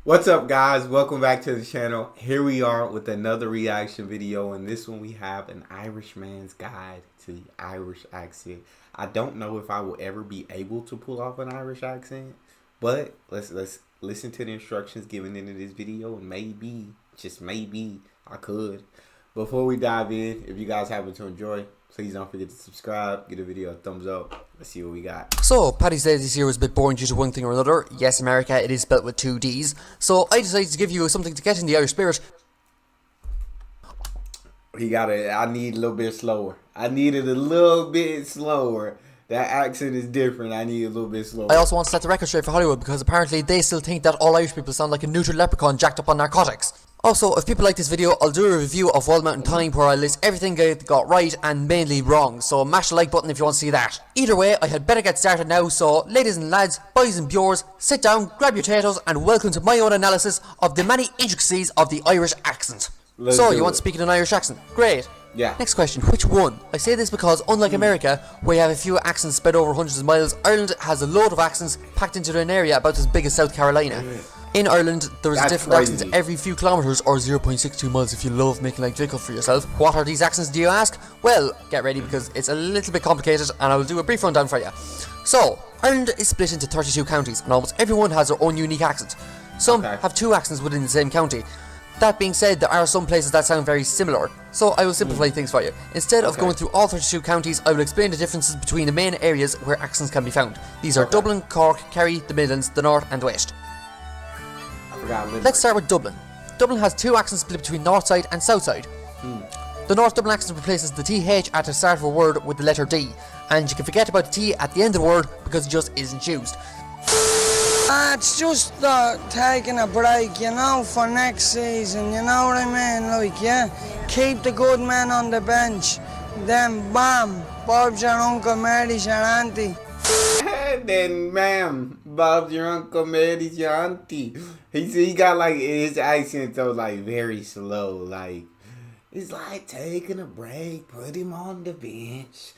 What's up, guys? Welcome back to the channel. Here we are with another reaction video. In this one we have an Irishman's guide to the Irish accent. I don't know if I will ever be able to pull off an Irish accent, but let's listen to the instructions given in this video, and maybe, just maybe, I could. Before we dive in, if you guys happen to enjoy, please don't forget to subscribe, give the video a thumbs up. Let's see what we got. So, Paddy's Day this year was a bit boring due to one thing or another. Yes, America, it is spelt with two D's. So, I decided to give you something to get in the Irish spirit. I need a little bit slower. I need it a little bit slower. That accent is different. I need a little bit slower. I also want to set the record straight for Hollywood because apparently they still think that all Irish people sound like a neutral leprechaun jacked up on narcotics. Also, if people like this video, I'll do a review of Wild Mountain Thyme where I list everything I got right and mainly wrong, so mash the like button if you want to see that. Either way, I had better get started now, so ladies and lads, boys and bures, sit down, grab your potatoes, and welcome to my own analysis of the many intricacies of the Irish accent. So, you want to speak in an Irish accent? Great. Yeah. Next question, which one? I say this because, unlike America, where you have a few accents spread over hundreds of miles, Ireland has a load of accents packed into an area about as big as South Carolina. In Ireland, there is a different accent every few kilometres, or 0.62 miles if you love making life difficult for yourself. What are these accents, do you ask? Well, get ready because it's a little bit complicated and I will do a brief rundown for you. So, Ireland is split into 32 counties and almost everyone has their own unique accent. Some have two accents within the same county. That being said, there are some places that sound very similar, so I will simplify things for you. Instead of going through all 32 counties, I will explain the differences between the main areas where accents can be found. These are Dublin, Cork, Kerry, the Midlands, the North and the West. Let's start with Dublin. Dublin has two accents split between North Side and South Side. The North Dublin accent replaces the TH at the start of a word with the letter D, and you can forget about the T at the end of the word because it just isn't used. It's just taking a break, you know, for next season, you know what I mean, like, yeah? Keep the good men on the bench, then bam, Bob's your uncle, Mary's your auntie. Then ma'am, Bob's your uncle, Mary's your auntie. He got like his accent though, like very slow, like it's like taking a break, put him on the bench.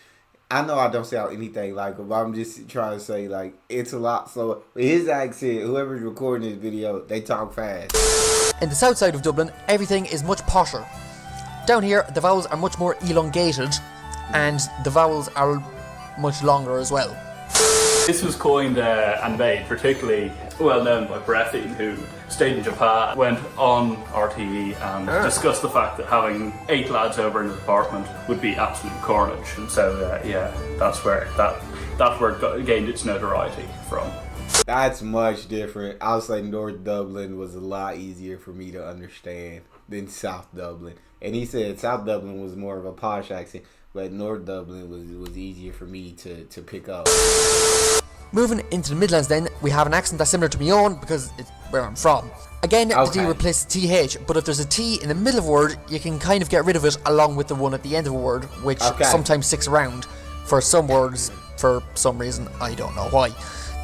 I know I don't sound anything like him, but I'm just trying to say like it's a lot slower. His accent, whoever's recording this video, they talk fast. In the south side of Dublin, everything is much posher. Down here, the vowels are much more elongated, and the vowels are much longer as well. This was coined and made particularly well known by Breathy, who stayed in Japan, went on RTE and discussed the fact that having 8 lads over in an apartment would be absolute carnage. And so, yeah, that's where that word gained its notoriety from. That's much different. I'll say North Dublin was a lot easier for me to understand than South Dublin. And he said South Dublin was more of a posh accent, but North Dublin was easier for me to pick up. Moving into the Midlands then, we have an accent that's similar to my own because it's where I'm from. Again, the D replaces TH, but if there's a T in the middle of a word, you can kind of get rid of it along with the one at the end of a word, which sometimes sticks around for some words for some reason, I don't know why.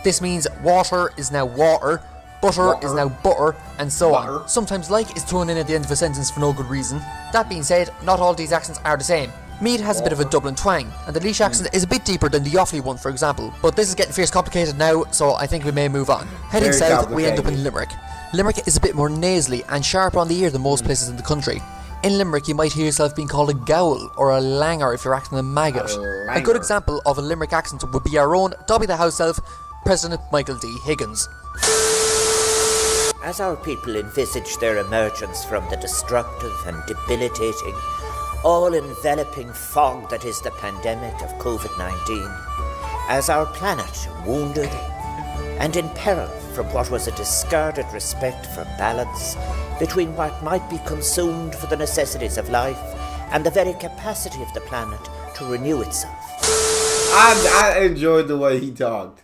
This means water is now water, butter is now butter, and so on. Sometimes like is thrown in at the end of a sentence for no good reason. That being said, not all these accents are the same. Meath has a bit of a Dublin twang, and the Laois accent is a bit deeper than the Offaly one, for example. But this is getting fierce complicated now, so I think we may move on. Heading south, we end up in Limerick. Limerick is a bit more nasally and sharper on the ear than most places in the country. In Limerick, you might hear yourself being called a gowl or a langer if you're acting a maggot. A good example of a Limerick accent would be our own Dobby the House Elf, President Michael D. Higgins. As our people envisage their emergence from the destructive and debilitating, all-enveloping fog that is the pandemic of COVID-19, as our planet wounded and in peril from what was a discarded respect for balance between what might be consumed for the necessities of life and the very capacity of the planet to renew itself. I enjoyed the way he talked.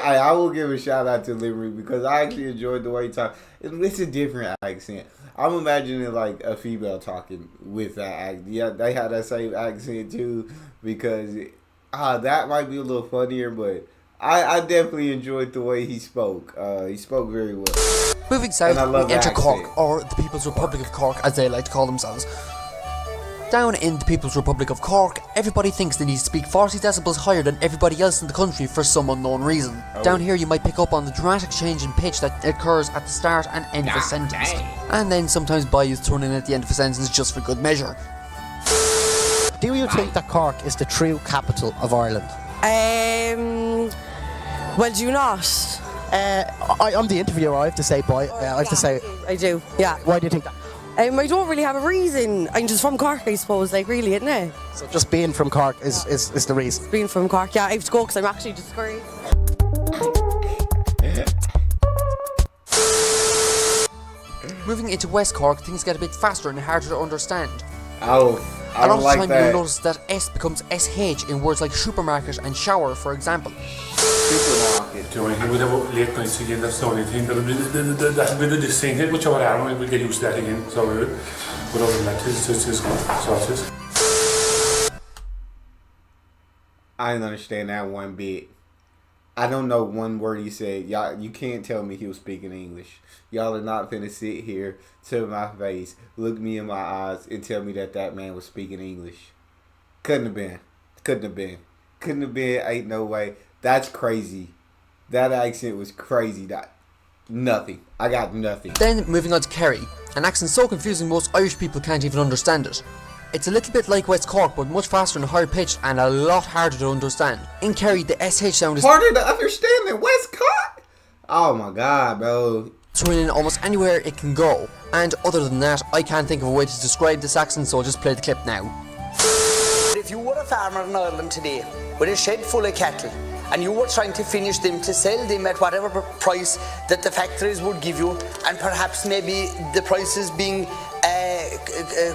I will give a shout out to Limerick because I actually enjoyed the way he talked. It's a different accent. I'm imagining like a female talking with that accent. Yeah, they had that same accent too because that might be a little funnier, but I definitely enjoyed the way he spoke. He spoke very well. Moving south, we enter Cork, or the People's Republic of Cork as they like to call themselves. Down in the People's Republic of Cork, everybody thinks they need to speak 40 decibels higher than everybody else in the country for some unknown reason. Down here you might pick up on the dramatic change in pitch that occurs at the start and end of a sentence. And then sometimes by is thrown in at the end of a sentence just for good measure. Do you think that Cork is the true capital of Ireland? Well, do you not? I'm the interviewer, I have to say, boy. I have to say. I do, yeah. Why do you think that? I don't really have a reason. I'm just from Cork, I suppose, like, really, isn't it? So just being from Cork is the reason? Being from Cork, yeah. I have to go because I'm actually discouraged. Moving into West Cork, things get a bit faster and harder to understand. Oh, I don't like A lot of that. time you'll notice that S becomes SH in words like supermarket and shower, for example. Supermarket. Do anything with about late nights again, that's the only thing. That'll be the same thing, whichever arm, we'll get used to that again. So, but other than that, it's good. So it is. I didn't understand that one bit. I don't know one word he said. Y'all, you can't tell me he was speaking English. Y'all are not finna sit here to my face, look me in my eyes, and tell me that that man was speaking English. Couldn't have been. Couldn't have been. Couldn't have been. Ain't no way. That's crazy. That accent was crazy. Nothing. I got nothing. Then moving on to Kerry, an accent so confusing most Irish people can't even understand it. It's a little bit like West Cork, but much faster and higher pitched and a lot harder to understand. In Kerry, the SH sound is harder to understand than West Cork? Oh my god, bro. thrown in almost anywhere it can go. And other than that, I can't think of a way to describe this accent, so I'll just play the clip now. If you were a farmer in Ireland today with a shed full of cattle and you were trying to finish them to sell them at whatever price that the factories would give you, and perhaps maybe the prices being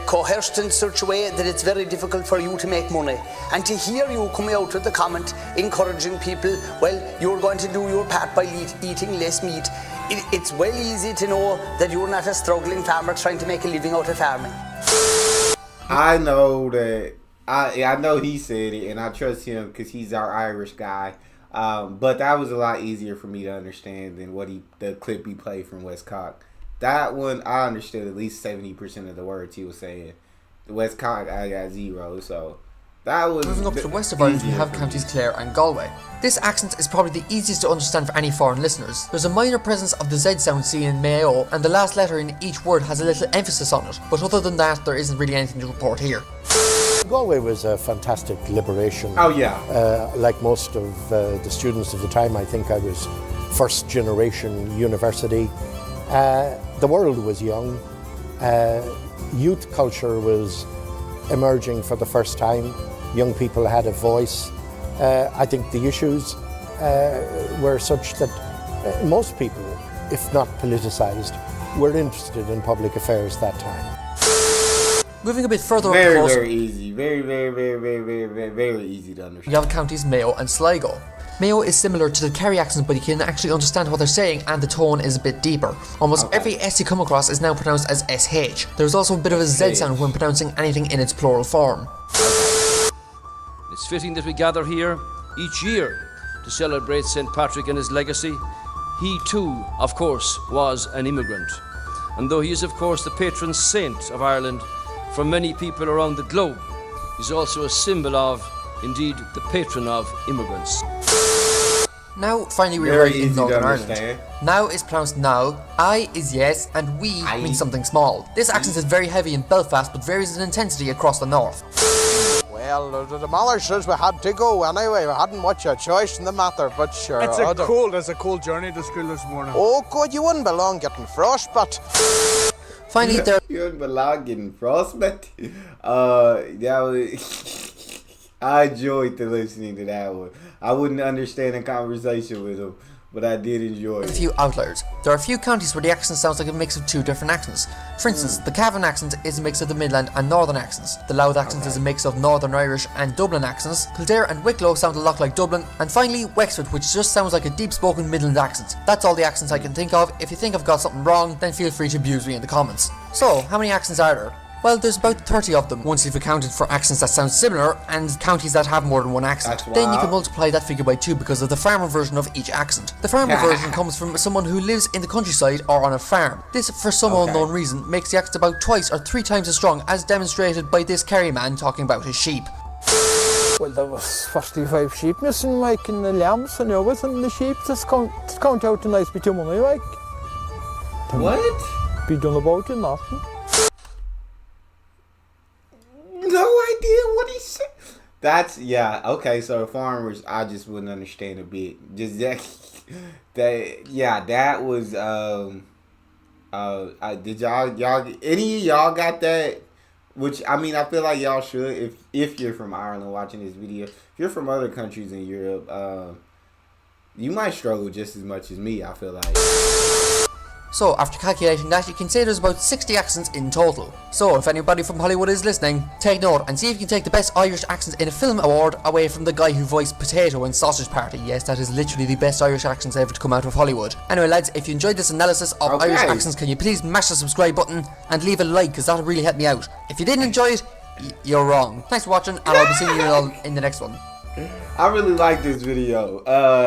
coerced in such a way that it's very difficult for you to make money, and to hear you coming out with the comment encouraging people, well, you're going to do your part by eating less meat, it's well easy to know that you're not a struggling farmer trying to make a living out of farming. I know that I know he said it, and I trust him because he's our Irish guy. But that was a lot easier for me to understand than the clip he played from West Cork. That one, I understood at least 70% of the words he was saying. The West Cork, I got 0, so that was... Moving up to the west of Ireland, we have counties Clare and Galway. This accent is probably the easiest to understand for any foreign listeners. There's a minor presence of the Z sound seen in Mayo, and the last letter in each word has a little emphasis on it, but other than that, there isn't really anything to report here. Galway was a fantastic liberation. Oh yeah. Like most of the students of the time, I think I was first generation university. The world was young. Youth culture was emerging for the first time. Young people had a voice. I think the issues were such that most people, if not politicized, were interested in public affairs that time. Moving a bit further up the coast, Very easy. Very easy to understand. you have counties Mayo and Sligo. Mayo is similar to the Kerry accent, but you can actually understand what they're saying, and the tone is a bit deeper. Almost every S you come across is now pronounced as SH. There's also a bit of a Z sound when pronouncing anything in its plural form. It's fitting that we gather here each year to celebrate St. Patrick and his legacy. He too, of course, was an immigrant. And though he is, of course, the patron saint of Ireland for many people around the globe, he's also a symbol of, indeed, the patron of immigrants. Now, finally, we arrive in Northern Ireland. Now is pronounced now, I is yes, and we means something small. This accent is very heavy in Belfast, but varies in intensity across the north. Well, the demolished we had to go anyway. We hadn't much a choice in the matter, but sure. It's a cold journey to school this morning. Oh, God, you wouldn't belong getting frostbite. Finally, there. You wouldn't belong getting frostbite. That was. I enjoyed listening to that one. I wouldn't understand a conversation with him, but I did enjoy it. A few outliers. There are a few counties where the accent sounds like a mix of two different accents. For instance, the Cavan accent is a mix of the Midland and Northern accents. The Louth accent is a mix of Northern Irish and Dublin accents. Kildare and Wicklow sound a lot like Dublin. And finally, Wexford, which just sounds like a deep-spoken Midland accent. That's all the accents I can think of. If you think I've got something wrong, then feel free to abuse me in the comments. So, how many accents are there? Well, there's about 30 of them, once you've accounted for accents that sound similar and counties that have more than one accent. Then you can multiply that figure by 2 because of the farmer version of each accent. The farmer version comes from someone who lives in the countryside or on a farm. This, for some unknown reason, makes the accent about twice or 3 times as strong, as demonstrated by this Kerry man talking about his sheep. Well, there was 45 sheep missing, like, in the lambs and ewes and the sheep. Just count out a nice bit of money, like. What? Be done about it, nothing. No idea what he said. That's, yeah, okay, so farmers, I just wouldn't understand a bit. Just that was, did y'all, any of y'all got that? Which, I mean, I feel like y'all should, if you're from Ireland watching this video. If you're from other countries in Europe, you might struggle just as much as me, I feel like. So, after calculating that, you can say there's about 60 accents in total. So, if anybody from Hollywood is listening, take note and see if you can take the best Irish accent in a film award away from the guy who voiced Potato in Sausage Party. Yes, that is literally the best Irish accents ever to come out of Hollywood. Anyway, lads, if you enjoyed this analysis of Irish accents, can you please mash the subscribe button and leave a like, because that'll really help me out. If you didn't enjoy it, you're wrong. Thanks for watching, and I'll be seeing you all in the next one. I really like this video.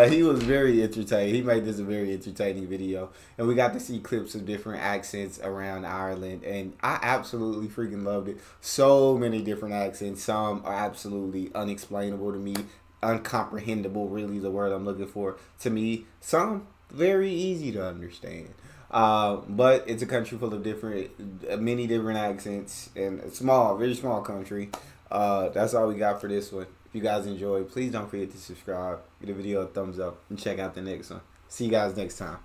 He was very entertaining. He made this a very entertaining video. And we got to see clips of different accents around Ireland. And I absolutely freaking loved it. So many different accents. Some are absolutely unexplainable to me. Uncomprehendable, really the word I'm looking for. To me, some very easy to understand. But it's a country full of many different accents. And a small, very small country. That's all we got for this one. If you guys enjoyed, please don't forget to subscribe, give the video a thumbs up, and check out the next one. See you guys next time.